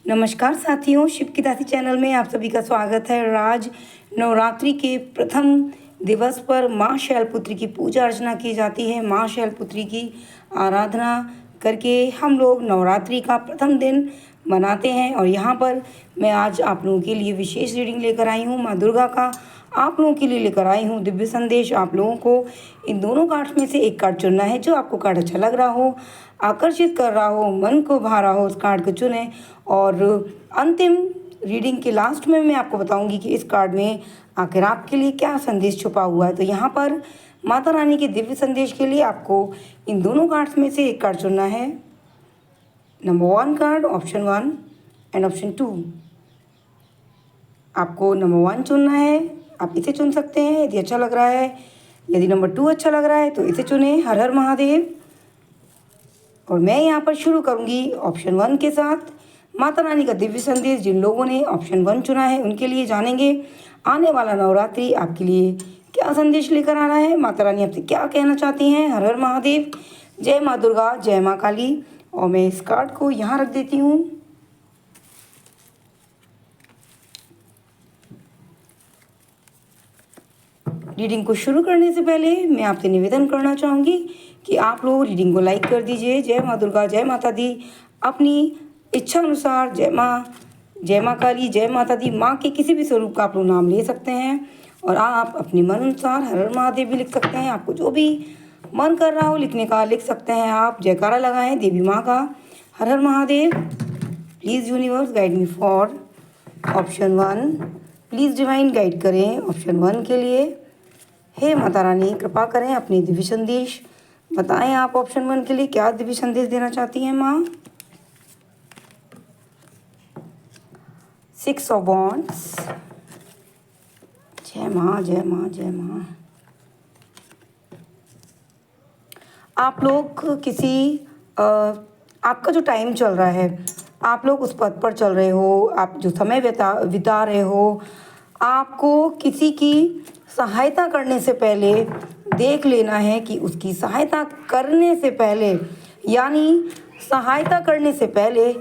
नमस्कार साथियों, शिव की दासी चैनल में आप सभी का स्वागत है। आज नवरात्रि के प्रथम दिवस पर माँ शैलपुत्री की पूजा अर्चना की जाती है। माँ शैलपुत्री की आराधना करके हम लोग नवरात्रि का प्रथम दिन मनाते हैं। और यहाँ पर मैं आज आप लोगों के लिए विशेष रीडिंग लेकर आई हूँ। माँ दुर्गा का आप लोगों के लिए लेकर आई हूँ दिव्य संदेश। आप लोगों को इन दोनों कार्ड में से एक कार्ड चुनना है। जो आपको कार्ड अच्छा लग रहा हो, आकर्षित कर रहा हो, मन को भा रहा हो, उस कार्ड को चुनें। और अंतिम रीडिंग के लास्ट में मैं आपको बताऊंगी कि इस कार्ड में आखिर आपके लिए क्या संदेश छुपा हुआ है। तो यहाँ पर माता रानी के दिव्य संदेश के लिए आपको इन दोनों कार्ड्स में से एक कार्ड चुनना है। Number 1 card, option 1 and option 2। आपको नंबर 1 चुनना है, आप इसे चुन सकते हैं यदि अच्छा लग रहा है। यदि नंबर 2 अच्छा लग रहा है तो इसे चुनें। हर हर महादेव। और मैं यहाँ पर शुरू करूँगी ऑप्शन 1 के साथ। माता रानी का दिव्य संदेश जिन लोगों ने ऑप्शन 1 चुना है उनके लिए जानेंगे आने वाला नवरात्रि आपके लिए क्या संदेश लेकर आ रहा है। माता रानी आपसे क्या कहना चाहती हैं। हर हर महादेव, जय माँ दुर्गा, जय माँ काली। और मैं इस कार्ड को यहाँ रख देती हूँ। रीडिंग को शुरू करने से पहले मैं आपसे निवेदन करना चाहूँगी कि आप लोग रीडिंग को लाइक कर दीजिए। जय माँ दुर्गा, जय माता दी। अपनी इच्छा अनुसार जय माँ काली, जय माता दी, माँ के किसी भी स्वरूप का आप लोग नाम ले सकते हैं। और आप अपने मन अनुसार हर हर महादेव भी लिख सकते हैं। आपको जो भी मन कर रहा हो लिखने का लिख सकते हैं। आप जयकारा लगाएं देवी माँ का, हर हर Mahadev. Please universe guide me for option 1। Please divine guide करें ऑप्शन 1 के लिए। हे माता रानी, कृपा करें अपनी दिव्य संदेश बताएं। आप ऑप्शन 1 के लिए क्या दिव्य संदेश देना चाहती हैं माँ। 6 ऑफ वॉन्ड्स। जय माँ, जय माँ, जय माँ। आप लोग आपका जो टाइम चल रहा है, आप लोग उस पथ पर चल रहे हो, आप जो समय बिता रहे हो, आपको किसी की सहायता करने से पहले देख लेना है कि उसकी सहायता करने से पहले, यानी सहायता करने से पहले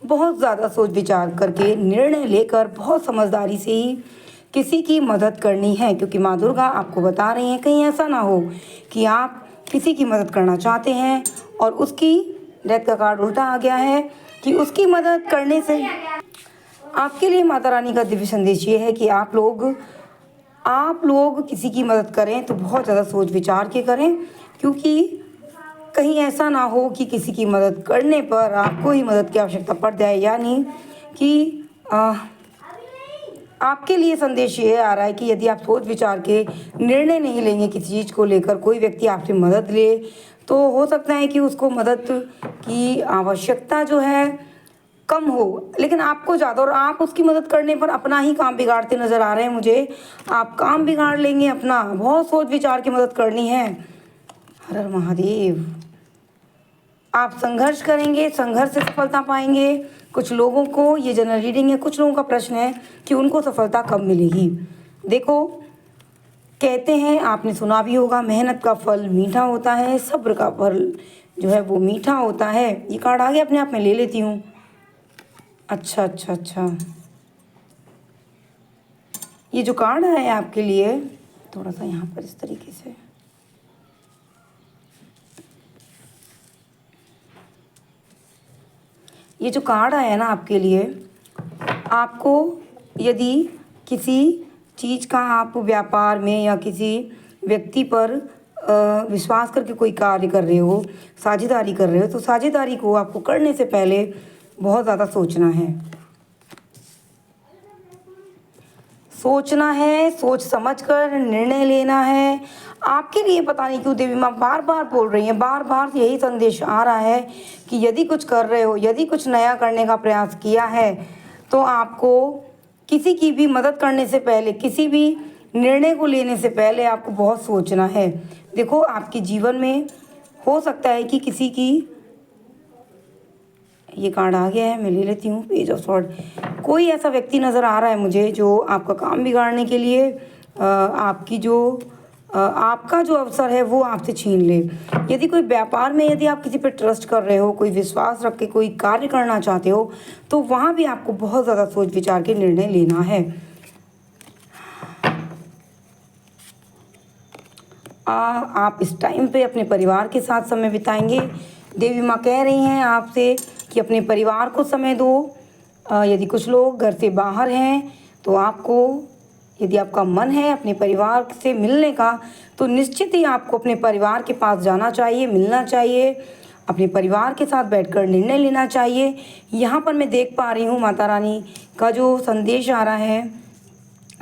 बहुत ज़्यादा सोच विचार करके निर्णय लेकर बहुत समझदारी से ही किसी की मदद करनी है। क्योंकि माँ दुर्गा आपको बता रही हैं कहीं ऐसा ना हो कि आप किसी की मदद करना चाहते हैं और उसकी डेथ का कार्ड उल्टा आ गया है कि उसकी मदद करने से आपके लिए माता रानी का दिव्य संदेश ये है कि आप लोग किसी की मदद करें तो बहुत ज़्यादा सोच विचार के करें। क्योंकि कहीं ऐसा ना हो कि किसी की मदद करने पर आपको ही मदद की आवश्यकता पड़ जाए। यानी कि आपके लिए संदेश ये आ रहा है कि यदि आप सोच विचार के निर्णय नहीं लेंगे किसी चीज़ को लेकर, कोई व्यक्ति आपसे मदद ले तो हो सकता है कि उसको मदद की आवश्यकता जो है कम हो, लेकिन आपको ज़्यादा, और आप उसकी मदद करने पर अपना ही काम बिगाड़ते नज़र आ रहे हैं मुझे। आप काम बिगाड़ लेंगे अपना, बहुत सोच विचार की मदद करनी है। हर हर महादेव। आप संघर्ष करेंगे, संघर्ष से सफलता पाएंगे। कुछ लोगों को, ये जनरल रीडिंग है, कुछ लोगों का प्रश्न है कि उनको सफलता कब मिलेगी। देखो, कहते हैं, आपने सुना भी होगा, मेहनत का फल मीठा होता है, सब्र का फल जो है वो मीठा होता है। ये कार्ड आगे अपने आप में ले लेती हूँ। अच्छा, ये जो कार्ड है आपके लिए, थोड़ा सा यहाँ पर इस तरीके से, ये जो कार्ड आया है ना आपके लिए, आपको यदि किसी चीज़ का आप व्यापार में या किसी व्यक्ति पर विश्वास करके कोई कार्य कर रहे हो, साझेदारी कर रहे हो, तो साझेदारी को आपको करने से पहले बहुत ज़्यादा सोचना है, सोच समझ कर निर्णय लेना है। आपके लिए पता नहीं क्यों देवी माँ बार बार बोल रही हैं, बार बार यही संदेश आ रहा है कि यदि कुछ कर रहे हो, यदि कुछ नया करने का प्रयास किया है तो आपको किसी की भी मदद करने से पहले, किसी भी निर्णय को लेने से पहले आपको बहुत सोचना है। देखो, आपके जीवन में हो सकता है कि किसी की, ये कार्ड आ गया है, मैं ले लेती हूँ, पेज ऑफ स्वॉर्ड। कोई ऐसा व्यक्ति नज़र आ रहा है मुझे जो आपका काम बिगाड़ने के लिए आपकी जो आपका जो अवसर है वो आपसे छीन ले। यदि कोई व्यापार में यदि आप किसी पे ट्रस्ट कर रहे हो, कोई विश्वास रख के कोई कार्य करना चाहते हो, तो वहाँ भी आपको बहुत ज़्यादा सोच विचार के निर्णय लेना है। आप इस टाइम पे अपने परिवार के साथ समय बिताएंगे। देवी माँ कह रही हैं आपसे कि अपने परिवार को समय दो। यदि कुछ लोग घर से बाहर हैं तो आपको, यदि आपका मन है अपने परिवार से मिलने का, तो निश्चित ही आपको अपने परिवार के पास जाना चाहिए, मिलना चाहिए, अपने परिवार के साथ बैठकर निर्णय लेना चाहिए। यहाँ पर मैं देख पा रही हूँ माता रानी का जो संदेश आ रहा है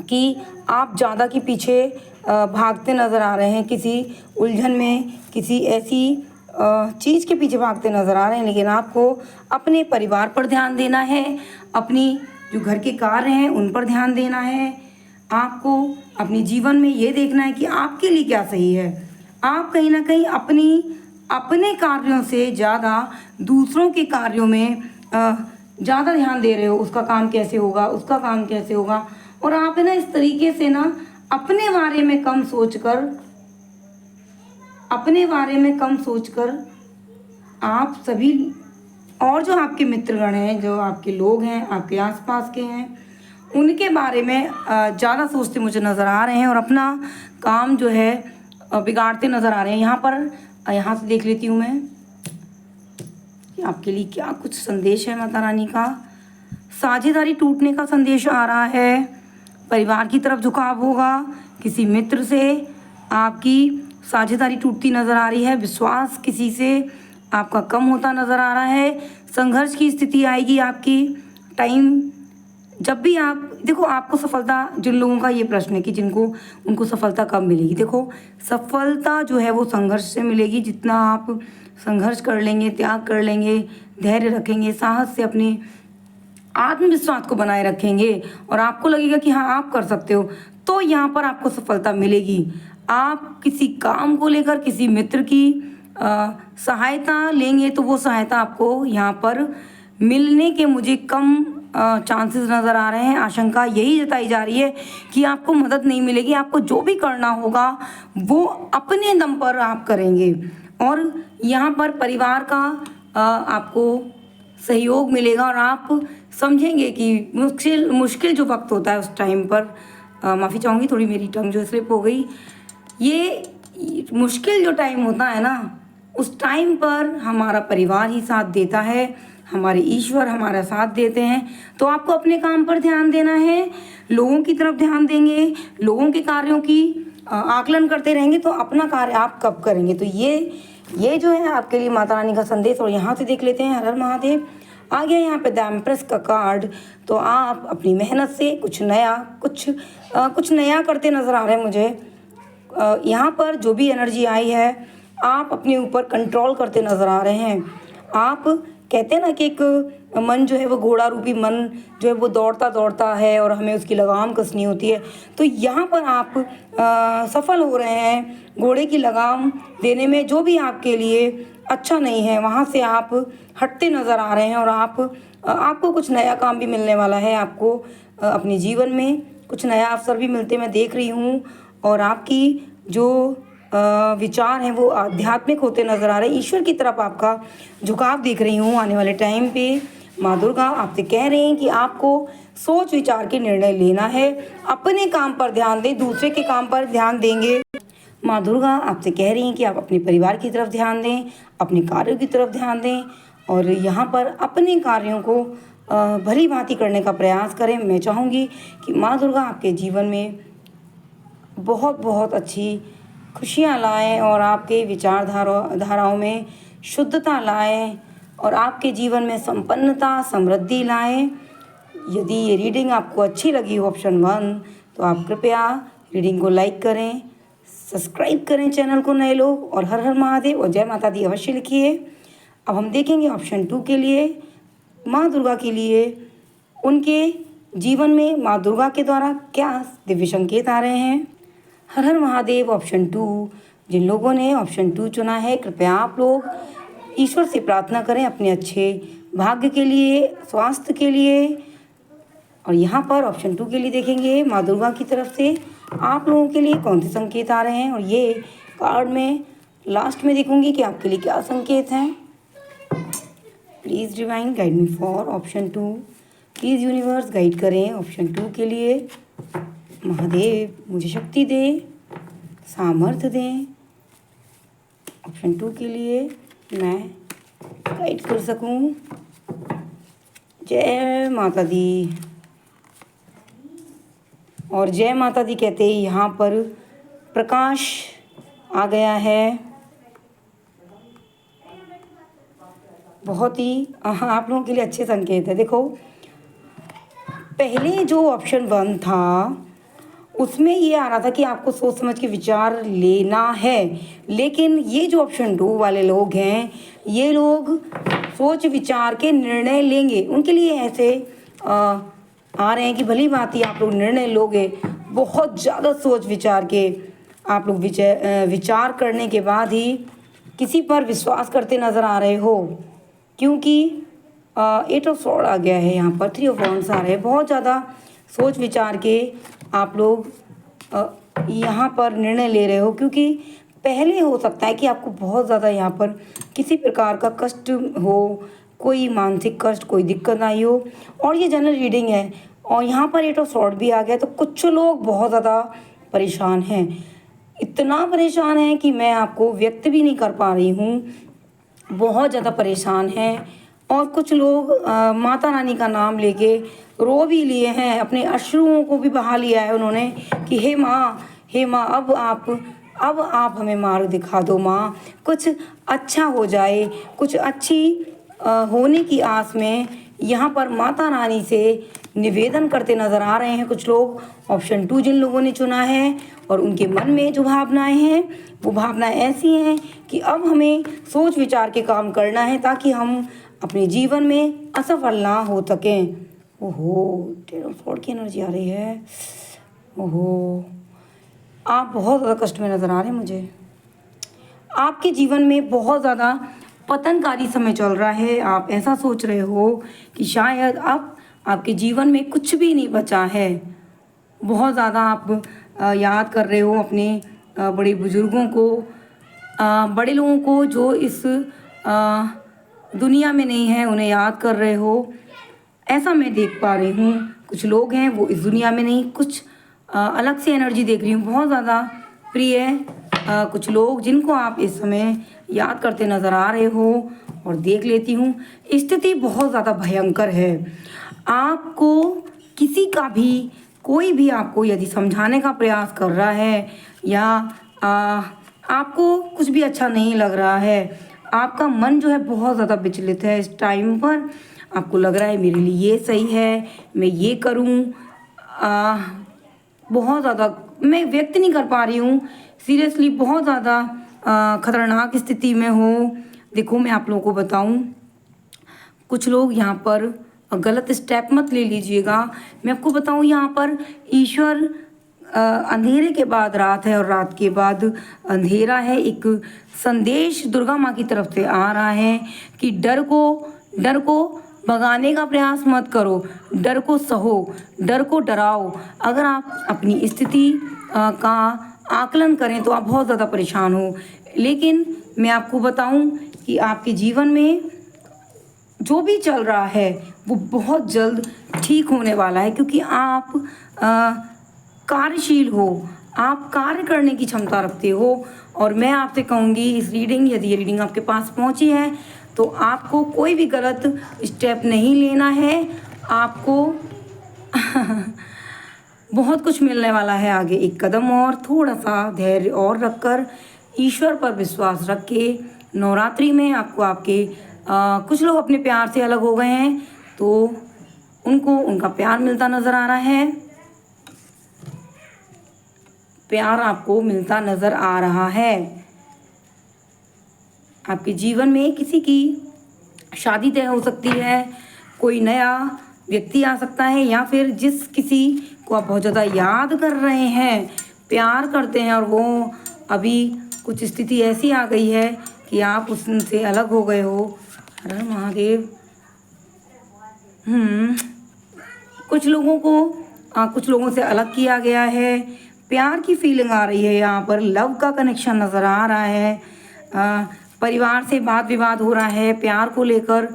कि आप ज़्यादा के पीछे भागते नज़र आ रहे हैं, किसी उलझन में, किसी ऐसी चीज़ के पीछे भागते नज़र आ रहे हैं, लेकिन आपको अपने परिवार पर ध्यान देना है, अपनी जो घर के कार्य हैं उन पर ध्यान देना है। आपको अपने जीवन में ये देखना है कि आपके लिए क्या सही है। आप कहीं ना कहीं अपने कार्यों से ज़्यादा दूसरों के कार्यों में ज़्यादा ध्यान दे रहे हो। उसका काम कैसे होगा, उसका काम कैसे होगा, और आप है ना इस तरीके से ना अपने बारे में कम सोचकर आप सभी और जो आपके मित्रगण हैं, जो आपके लोग हैं, आपके आसपास के हैं, उनके बारे में ज़्यादा सोचते मुझे नज़र आ रहे हैं और अपना काम जो है बिगाड़ते नज़र आ रहे हैं। यहाँ से देख लेती हूँ मैं कि आपके लिए क्या कुछ संदेश है माता रानी का। साझेदारी टूटने का संदेश आ रहा है, परिवार की तरफ झुकाव होगा, किसी मित्र से आपकी साझेदारी टूटती नज़र आ रही है, विश्वास किसी से आपका कम होता नज़र आ रहा है, संघर्ष की स्थिति आएगी आपकी। टाइम जब भी आप देखो, आपको सफलता, जिन लोगों का ये प्रश्न है कि उनको सफलता कब मिलेगी, देखो सफलता जो है वो संघर्ष से मिलेगी। जितना आप संघर्ष कर लेंगे, त्याग कर लेंगे, धैर्य रखेंगे, साहस से अपने आत्मविश्वास को बनाए रखेंगे और आपको लगेगा कि हाँ आप कर सकते हो, तो यहाँ पर आपको सफलता मिलेगी। आप किसी काम को लेकर किसी मित्र की सहायता लेंगे तो वो सहायता आपको यहाँ पर मिलने के मुझे कम चांसेस नज़र आ रहे हैं। आशंका यही जताई जा रही है कि आपको मदद नहीं मिलेगी। आपको जो भी करना होगा वो अपने दम पर आप करेंगे और यहाँ पर परिवार का आपको सहयोग मिलेगा और आप समझेंगे कि मुश्किल जो वक्त होता है उस टाइम पर, माफ़ी चाहूँगी थोड़ी मेरी टंग जो स्लिप हो गई, ये मुश्किल जो टाइम होता है ना, उस टाइम पर हमारा परिवार ही साथ देता है, हमारे ईश्वर हमारा साथ देते हैं। तो आपको अपने काम पर ध्यान देना है, लोगों की तरफ ध्यान देंगे, लोगों के कार्यों की आकलन करते रहेंगे तो अपना कार्य आप कब करेंगे। तो ये जो है आपके लिए माता रानी का संदेश। और यहाँ से देख लेते हैं, हर हर महादेव। आ गया यहाँ पे द एम्प्रेस का कार्ड। तो आप अपनी मेहनत से कुछ नया करते नज़र आ रहे हैं मुझे। यहाँ पर जो भी एनर्जी आई है आप अपने ऊपर कंट्रोल करते नज़र आ रहे हैं। आप कहते हैं ना कि एक मन जो है वो घोड़ा रूपी मन जो है वो दौड़ता है और हमें उसकी लगाम कसनी होती है। तो यहाँ पर आप सफल हो रहे हैं घोड़े की लगाम देने में। जो भी आपके लिए अच्छा नहीं है वहाँ से आप हटते नज़र आ रहे हैं और आपको कुछ नया काम भी मिलने वाला है। आपको अपने जीवन में कुछ नया अवसर भी मिलते मैं देख रही हूँ और आपकी जो विचार हैं वो आध्यात्मिक होते नज़र आ रहे हैं। ईश्वर की तरफ आपका झुकाव देख रही हूँ। आने वाले टाइम पे माँ दुर्गा आपसे कह रही हैं कि आपको सोच विचार के निर्णय लेना है, अपने काम पर ध्यान दें, दूसरे के काम पर ध्यान देंगे। माँ दुर्गा आपसे कह रही हैं कि आप अपने परिवार की तरफ ध्यान दें, अपने कार्यों की तरफ ध्यान दें और यहाँ पर अपने कार्यों को भली भांति करने का प्रयास करें। मैं चाहूँगी कि माँ दुर्गा आपके जीवन में बहुत अच्छी खुशियाँ लाएं और आपके विचारधाराओं में शुद्धता लाएं और आपके जीवन में संपन्नता समृद्धि लाएं। यदि ये रीडिंग आपको अच्छी लगी हो ऑप्शन 1 तो आप कृपया रीडिंग को लाइक करें, सब्सक्राइब करें चैनल को नए लोग, और हर हर महादेव और जय माता दी अवश्य लिखिए। अब हम देखेंगे ऑप्शन 2 के लिए माँ दुर्गा के लिए उनके जीवन में माँ दुर्गा के द्वारा क्या दिव्य संकेत आ रहे हैं। हर हर महादेव ऑप्शन 2। जिन लोगों ने ऑप्शन 2 चुना है कृपया आप लोग ईश्वर से प्रार्थना करें अपने अच्छे भाग्य के लिए, स्वास्थ्य के लिए। और यहाँ पर ऑप्शन 2 के लिए देखेंगे माँ दुर्गा की तरफ से आप लोगों के लिए कौन से संकेत आ रहे हैं, और ये कार्ड में लास्ट में देखूंगी कि आपके लिए क्या संकेत हैं। Please divine guide me for option 2। Please universe guide करें ऑप्शन 2 के लिए। महादेव मुझे शक्ति दें, सामर्थ्य दें, ऑप्शन 2 के लिए मैं गाइड कर सकूं। जय माता दी। और जय माता दी कहते ही यहाँ पर प्रकाश आ गया है। बहुत ही आप लोगों के लिए अच्छे संकेत है। देखो, पहले जो ऑप्शन 1 था उसमें ये आ रहा था कि आपको सोच समझ के विचार लेना है, लेकिन ये जो ऑप्शन 2 वाले लोग हैं, ये लोग सोच विचार के निर्णय लेंगे। उनके लिए ऐसे आ रहे हैं कि भली भांति आप लोग निर्णय लोगे, बहुत ज़्यादा सोच विचार के आप लोग विचार करने के बाद ही किसी पर विश्वास करते नज़र आ रहे हो, क्योंकि 8 ऑफ स्वॉर्ड आ गया है यहाँ पर, 3 ऑफ वॉन्ड्स आ रहे हैं। बहुत ज़्यादा सोच विचार के आप लोग यहाँ पर निर्णय ले रहे हो, क्योंकि पहले हो सकता है कि आपको बहुत ज़्यादा यहाँ पर किसी प्रकार का कष्ट हो, कोई मानसिक कष्ट, कोई दिक्कत आई हो। और ये जनरल रीडिंग है, और यहाँ पर 8 ऑफ स्वॉर्ड भी आ गया, तो कुछ लोग बहुत ज़्यादा परेशान हैं। इतना परेशान हैं कि मैं आपको व्यक्त भी नहीं कर पा रही हूँ, बहुत ज़्यादा परेशान हैं। और कुछ लोग माता रानी का नाम लेके रो भी लिए हैं, अपने अश्रुओं को भी बहा लिया है उन्होंने कि हे माँ अब आप हमें मार्ग दिखा दो माँ, कुछ अच्छा हो जाए, कुछ अच्छी होने की आस में यहाँ पर माता रानी से निवेदन करते नज़र आ रहे हैं कुछ लोग। ऑप्शन 2 जिन लोगों ने चुना है, और उनके मन में जो भावनाएं हैं वो भावनाएं ऐसी हैं कि अब हमें सोच विचार के काम करना है ताकि हम अपने जीवन में असफल ना हो सकें। ओहो, 10 ऑफ स्वॉर्ड की एनर्जी आ रही है। ओहो, आप बहुत ज़्यादा कष्ट में नज़र आ रहे हैं मुझे। आपके जीवन में बहुत ज़्यादा पतनकारी समय चल रहा है। आप ऐसा सोच रहे हो कि शायद अब आपके जीवन में कुछ भी नहीं बचा है। बहुत ज़्यादा आप याद कर रहे हो अपने बड़े बुजुर्गों को, बड़े लोगों को जो इस दुनिया में नहीं है, उन्हें याद कर रहे हो, ऐसा मैं देख पा रही हूँ। कुछ लोग हैं वो इस दुनिया में नहीं, कुछ अलग से एनर्जी देख रही हूँ, बहुत ज़्यादा प्रिय कुछ लोग जिनको आप इस समय याद करते नज़र आ रहे हो। और देख लेती हूँ, स्थिति बहुत ज़्यादा भयंकर है। आपको किसी का भी, कोई भी आपको यदि समझाने का प्रयास कर रहा है या आपको कुछ भी अच्छा नहीं लग रहा है, आपका मन जो है बहुत ज़्यादा विचलित है इस टाइम पर। आपको लग रहा है मेरे लिए ये सही है, मैं ये करूं, बहुत ज़्यादा मैं व्यक्त नहीं कर पा रही हूँ। सीरियसली बहुत ज़्यादा खतरनाक स्थिति में हो। देखो, मैं आप लोगों को बताऊं, कुछ लोग यहाँ पर गलत स्टेप मत ले लीजिएगा। मैं आपको बताऊं, यहाँ पर ईश्वर, अंधेरे के बाद रात है और रात के बाद अंधेरा है। एक संदेश दुर्गा माँ की तरफ से आ रहा है कि डर को भगाने का प्रयास मत करो, डर को सहो, डर को डराओ। अगर आप अपनी स्थिति का आकलन करें तो आप बहुत ज़्यादा परेशान हो, लेकिन मैं आपको बताऊं कि आपके जीवन में जो भी चल रहा है वो बहुत जल्द ठीक होने वाला है, क्योंकि आप कार्यशील हो, आप कार्य करने की क्षमता रखते हो। और मैं आपसे कहूँगी, इस रीडिंग, यदि ये रीडिंग आपके पास पहुँची है तो आपको कोई भी गलत स्टेप नहीं लेना है। आपको बहुत कुछ मिलने वाला है आगे। एक कदम और, थोड़ा सा धैर्य और रखकर, ईश्वर पर विश्वास रख के, नवरात्रि में आपको आपके कुछ लोग अपने प्यार से अलग हो गए हैं तो उनको उनका प्यार मिलता नज़र आ रहा है। प्यार आपको मिलता नज़र आ रहा है। आपके जीवन में किसी की शादी तय हो सकती है, कोई नया व्यक्ति आ सकता है, या फिर जिस किसी को आप बहुत ज़्यादा याद कर रहे हैं, प्यार करते हैं, और वो अभी कुछ स्थिति ऐसी आ गई है कि आप उससे अलग हो गए हो। हर महादेव। कुछ लोगों से अलग किया गया है, प्यार की फीलिंग आ रही है, यहाँ पर लव का कनेक्शन नज़र आ रहा है। परिवार से वाद विवाद हो रहा है प्यार को लेकर,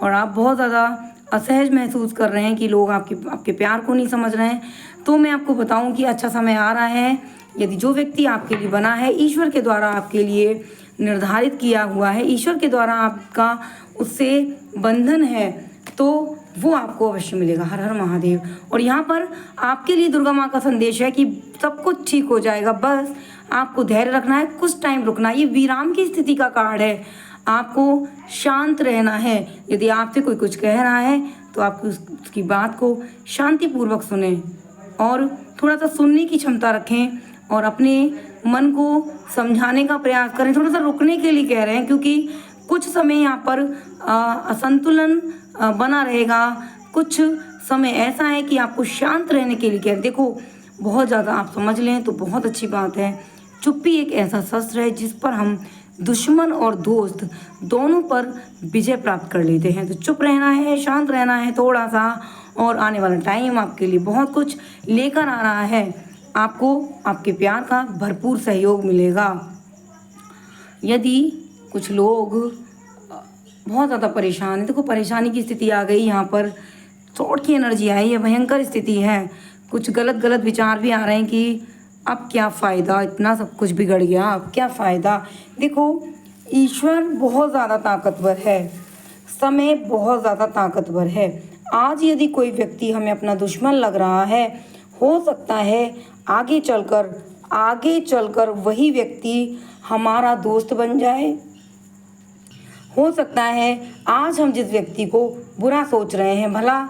और आप बहुत ज़्यादा असहज महसूस कर रहे हैं कि लोग आपके प्यार को नहीं समझ रहे हैं। तो मैं आपको बताऊं कि अच्छा समय आ रहा है। यदि जो व्यक्ति आपके लिए बना है, ईश्वर के द्वारा आपके लिए निर्धारित किया हुआ है, ईश्वर के द्वारा आपका उससे बंधन है, तो वो आपको अवश्य मिलेगा। हर हर महादेव। और यहाँ पर आपके लिए दुर्गा माँ का संदेश है कि सब कुछ ठीक हो जाएगा, बस आपको धैर्य रखना है, कुछ टाइम रुकना है। ये विराम की स्थिति का कार्ड है, आपको शांत रहना है। यदि आपसे कोई कुछ कह रहा है तो आप उसकी बात को शांतिपूर्वक सुने और थोड़ा सा सुनने की क्षमता रखें और अपने मन को समझाने का प्रयास करें। थोड़ा सा रुकने के लिए कह रहे हैं, क्योंकि कुछ समय यहाँ पर असंतुलन बना रहेगा। कुछ समय ऐसा है कि आपको शांत रहने के लिए कह रहे हैं। देखो, बहुत ज़्यादा आप समझ लें तो बहुत अच्छी बात है। चुप्पी एक ऐसा शस्त्र है जिस पर हम दुश्मन और दोस्त दोनों पर विजय प्राप्त कर लेते हैं। तो चुप रहना है, शांत रहना है थोड़ा सा, और आने वाला टाइम आपके लिए बहुत कुछ लेकर आ रहा है। आपको आपके प्यार का भरपूर सहयोग मिलेगा। यदि कुछ लोग बहुत ज़्यादा परेशान हैं, देखो परेशानी की स्थिति आ गई, यहाँ पर चोट की एनर्जी आई है, भयंकर स्थिति है। कुछ गलत विचार भी आ रहे हैं कि अब क्या फ़ायदा, इतना सब कुछ बिगड़ गया, अब क्या फ़ायदा। देखो, ईश्वर बहुत ज़्यादा ताकतवर है, समय बहुत ज़्यादा ताकतवर है। आज यदि कोई व्यक्ति हमें अपना दुश्मन लग रहा है, हो सकता है आगे चलकर वही व्यक्ति हमारा दोस्त बन जाए। हो सकता है आज हम जिस व्यक्ति को बुरा सोच रहे हैं, भला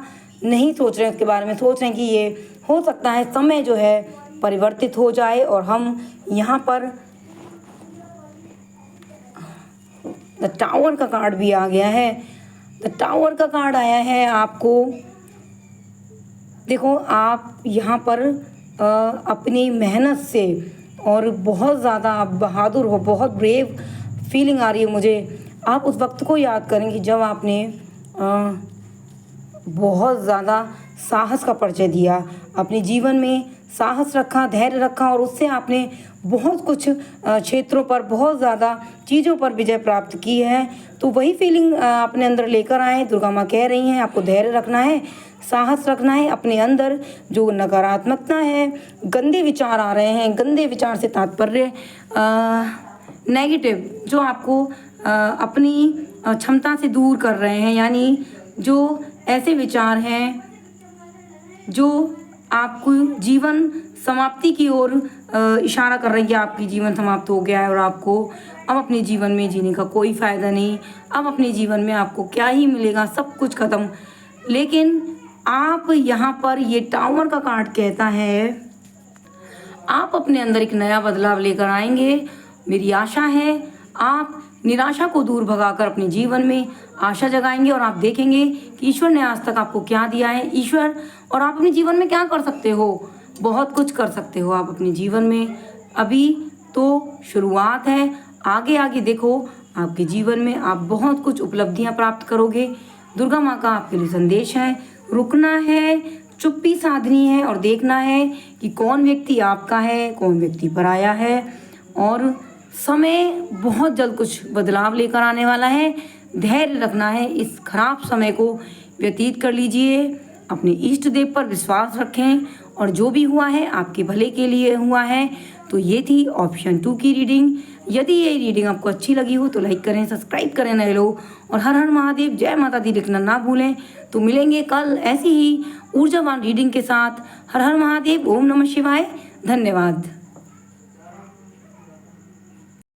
नहीं सोच रहे हैं, उसके बारे में सोच रहे हैं कि ये हो सकता है समय जो है परिवर्तित हो जाए। और हम यहाँ पर द टावर का कार्ड भी आ गया है। द टावर का कार्ड आया है आपको। देखो, आप यहाँ पर अपनी मेहनत से और बहुत ज़्यादा आप बहादुर हो, बहुत ब्रेव फीलिंग आ रही है मुझे। आप उस वक्त को याद करेंगे जब आपने बहुत ज़्यादा साहस का परिचय दिया, अपने जीवन में साहस रखा, धैर्य रखा, और उससे आपने बहुत कुछ क्षेत्रों पर, बहुत ज़्यादा चीज़ों पर विजय प्राप्त की है। तो वही फीलिंग अपने अंदर लेकर आए। दुर्गा माँ कह रही हैं आपको धैर्य रखना है, साहस रखना है। अपने अंदर जो नकारात्मकता है, गंदे विचार आ रहे हैं, गंदे विचार से तात्पर्य नेगेटिव, जो आपको अपनी क्षमता से दूर कर रहे हैं, यानी जो ऐसे विचार हैं जो आपको जीवन समाप्ति की ओर इशारा कर रहे हैं कि आपकी जीवन समाप्त हो गया है और आपको अब अपने जीवन में जीने का कोई फ़ायदा नहीं। अब अपने जीवन में आपको क्या ही मिलेगा, सब कुछ ख़त्म। लेकिन आप यहाँ पर ये टावर का कार्ड कहता है आप अपने अंदर एक नया बदलाव लेकर आएंगे। मेरी आशा है आप निराशा को दूर भगाकर अपने जीवन में आशा जगाएंगे और आप देखेंगे कि ईश्वर ने आज तक आपको क्या दिया है। ईश्वर और आप अपने जीवन में क्या कर सकते हो, बहुत कुछ कर सकते हो आप अपने जीवन में। अभी तो शुरुआत है, आगे आगे देखो, आपके जीवन में आप बहुत कुछ उपलब्धियां प्राप्त करोगे। दुर्गा माँ का आपके लिए संदेश है, रुकना है, चुप्पी साधनी है और देखना है कि कौन व्यक्ति आपका है, कौन व्यक्ति पराया है। और समय बहुत जल्द कुछ बदलाव लेकर आने वाला है। धैर्य रखना है, इस खराब समय को व्यतीत कर लीजिए। अपने इष्ट देव पर विश्वास रखें और जो भी हुआ है आपके भले के लिए हुआ है। तो ये थी ऑप्शन 2 की रीडिंग। यदि ये रीडिंग आपको अच्छी लगी हो तो लाइक करें, सब्सक्राइब करें नए लोग, और हर हर महादेव, जय माता दी लिखना ना भूलें। तो मिलेंगे कल ऐसी ही ऊर्जावान रीडिंग के साथ। हर हर महादेव, ओम नमः शिवाय, धन्यवाद।